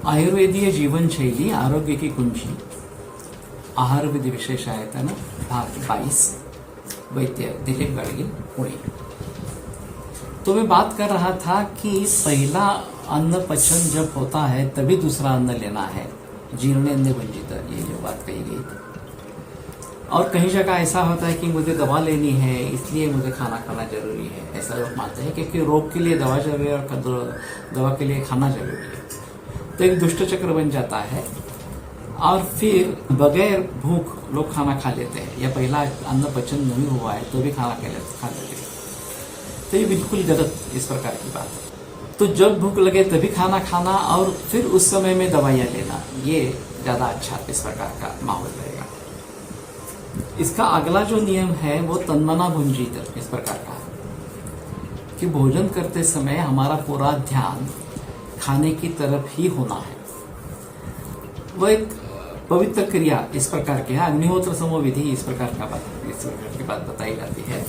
आयुर्वेदीय जीवनशैली आरोग्य की कुंजी, आहार विधि विशेषायतन, भाग 22, वैद्य दिलीप गाडगीळ, पुणे। तो मैं बात कर रहा था कि पहला अन्न पचन जब होता है तभी दूसरा अन्न लेना है, जीर्णेन्द्रिय भंजित, ये जो बात कही गई थी। और कहीं जगह ऐसा होता है कि मुझे दवा लेनी है इसलिए मुझे खाना खाना जरूरी है, ऐसा लोग मानते हैं, क्योंकि रोग के लिए दवा जरूरी है और दवा के लिए खाना जरूरी है। तो एक दुष्ट चक्र बन जाता है और फिर बगैर भूख लोग खाना खा लेते हैं, या पहला अन्न पचन नहीं हुआ है तो भी खाना खा लेते हैं। तो ये बिल्कुल गलत इस प्रकार की बात है। तो जब भूख लगे तभी खाना खाना और फिर उस समय में दवाइयाँ लेना, ये ज़्यादा अच्छा इस प्रकार का माहौल रहेगा। इसका अगला जो नियम है वो तन्मना भुंजीत इस प्रकार का है कि भोजन करते समय हमारा पूरा ध्यान खाने की तरफ ही होना है। वो एक पवित्र क्रिया इस प्रकार की है, अग्निहोत्र समो विधि इस प्रकार की बात बताई जाती है।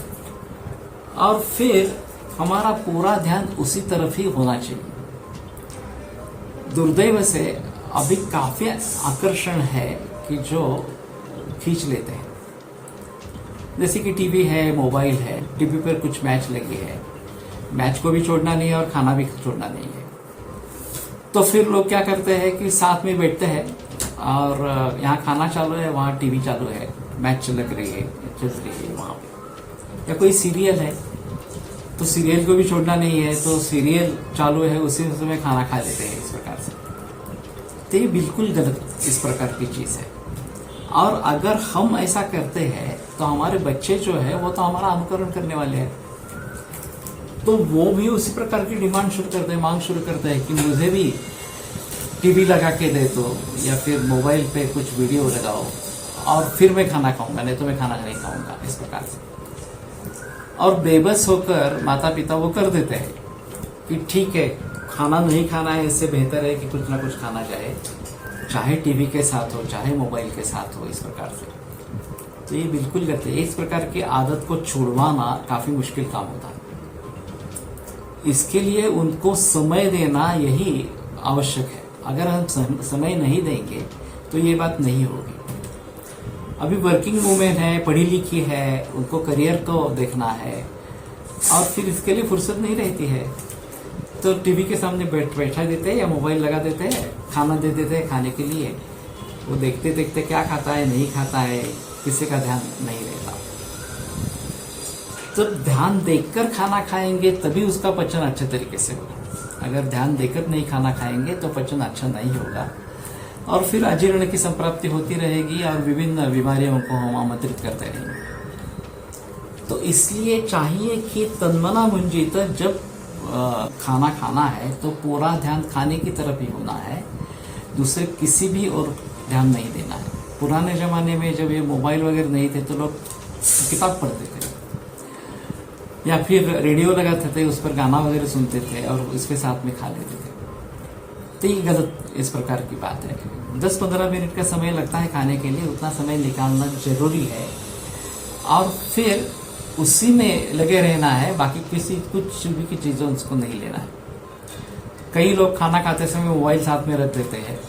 और फिर हमारा पूरा ध्यान उसी तरफ ही होना चाहिए। दुर्दैव से अभी काफी आकर्षण है कि जो खींच लेते हैं, जैसे कि टीवी है, मोबाइल है, टीवी पर कुछ मैच लगी है, मैच को भी छोड़ना नहीं है और खाना भी छोड़ना नहीं है। तो फिर लोग क्या करते हैं कि साथ में बैठते हैं और यहाँ खाना चालू है, वहाँ टीवी चालू है, मैच चल रही है वहाँ पे, या कोई सीरियल है तो सीरियल को भी छोड़ना नहीं है, तो सीरियल चालू है उसी समय खाना खा लेते हैं इस प्रकार से। तो ये बिल्कुल गलत इस प्रकार की चीज़ है। और अगर हम ऐसा करते हैं तो हमारे बच्चे जो है वो तो हमारा अनुकरण करने वाले हैं, तो वो भी उसी प्रकार की डिमांड शुरू करते हैं, मांग शुरू करते हैं कि मुझे भी टीवी लगा के दे दो, या फिर मोबाइल पे कुछ वीडियो लगाओ और फिर मैं खाना खाऊंगा, नहीं तो मैं खाना नहीं खाऊंगा इस प्रकार से। और बेबस होकर माता पिता वो कर देते हैं कि ठीक है, खाना नहीं खाना है, इससे बेहतर है कि कुछ ना कुछ खाना जाए, चाहे टीवी के साथ हो चाहे मोबाइल के साथ हो, इस प्रकार से। तो ये बिल्कुल गलत है। इस प्रकार की आदत को छुड़वाना काफी मुश्किल काम होता है। इसके लिए उनको समय देना यही आवश्यक है। अगर हम समय नहीं देंगे तो ये बात नहीं होगी। अभी वर्किंग वूमेन है, पढ़ी लिखी है, उनको करियर को देखना है और फिर इसके लिए फुर्सत नहीं रहती है, तो टीवी के सामने बैठा देते हैं या मोबाइल लगा देते हैं, खाना दे देते हैं खाने के लिए। वो देखते देखते क्या खाता है नहीं खाता है किसी का ध्यान नहीं रहता। जब ध्यान देकर खाना खाएंगे तभी उसका पचन अच्छे तरीके से होगा। अगर ध्यान देकर नहीं खाना खाएंगे तो पचन अच्छा नहीं होगा और फिर अजीर्ण की संप्राप्ति होती रहेगी और विभिन्न बीमारियों को हम आमंत्रित करते रहेंगे। तो इसलिए चाहिए कि तन्मना भुंजीत, जब खाना खाना है तो पूरा ध्यान खाने की तरफ ही होना है, दूसरे किसी भी और ध्यान नहीं देना है। पुराने जमाने में जब ये मोबाइल वगैरह नहीं थे तो लोग किताब पढ़ते थे या फिर रेडियो लगाते थे, उस पर गाना वगैरह सुनते थे और इसके साथ में खा लेते थे। तो ये गलत इस प्रकार की बात है। 10-15 मिनट का समय लगता है खाने के लिए, उतना समय निकालना जरूरी है और फिर उसी में लगे रहना है, बाकी कुछ भी की चीज़ों उसको नहीं लेना है। कई लोग खाना खाते समय मोबाइल साथ में रख देते हैं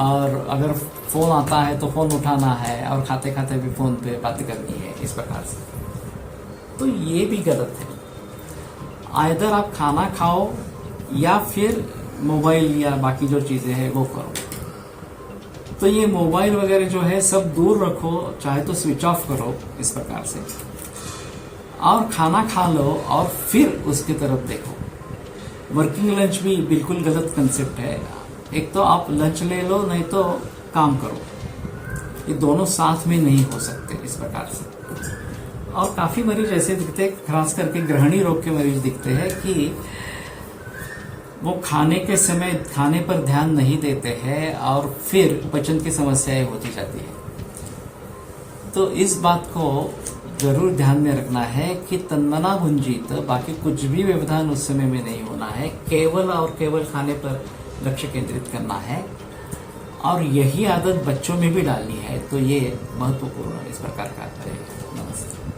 और अगर फ़ोन आता है तो फ़ोन उठाना है और खाते खाते भी फ़ोन पे बातें करनी है इस प्रकार से। तो ये भी गलत है। आइदर आप खाना खाओ या फिर मोबाइल या बाकी जो चीज़ें हैं वो करो। तो ये मोबाइल वगैरह जो है सब दूर रखो, चाहे तो स्विच ऑफ करो इस प्रकार से, और खाना खा लो और फिर उसकी तरफ देखो। वर्किंग लंच भी बिल्कुल गलत कंसेप्ट है। एक तो आप लंच ले लो, नहीं तो काम करो, ये दोनों साथ में नहीं हो सकते इस प्रकार से। और काफ़ी मरीज ऐसे दिखते हैं, खास करके गृहिणी रोग के मरीज दिखते हैं कि वो खाने के समय खाने पर ध्यान नहीं देते हैं और फिर पचन की समस्याएं होती जाती है। तो इस बात को जरूर ध्यान में रखना है कि तन्मना भुंजीत, बाकी कुछ भी व्यवधान उस समय में नहीं होना है, केवल और केवल खाने पर लक्ष्य केंद्रित करना है और यही आदत बच्चों में भी डालनी है। तो ये महत्वपूर्ण इस प्रकार का है। नमस्ते।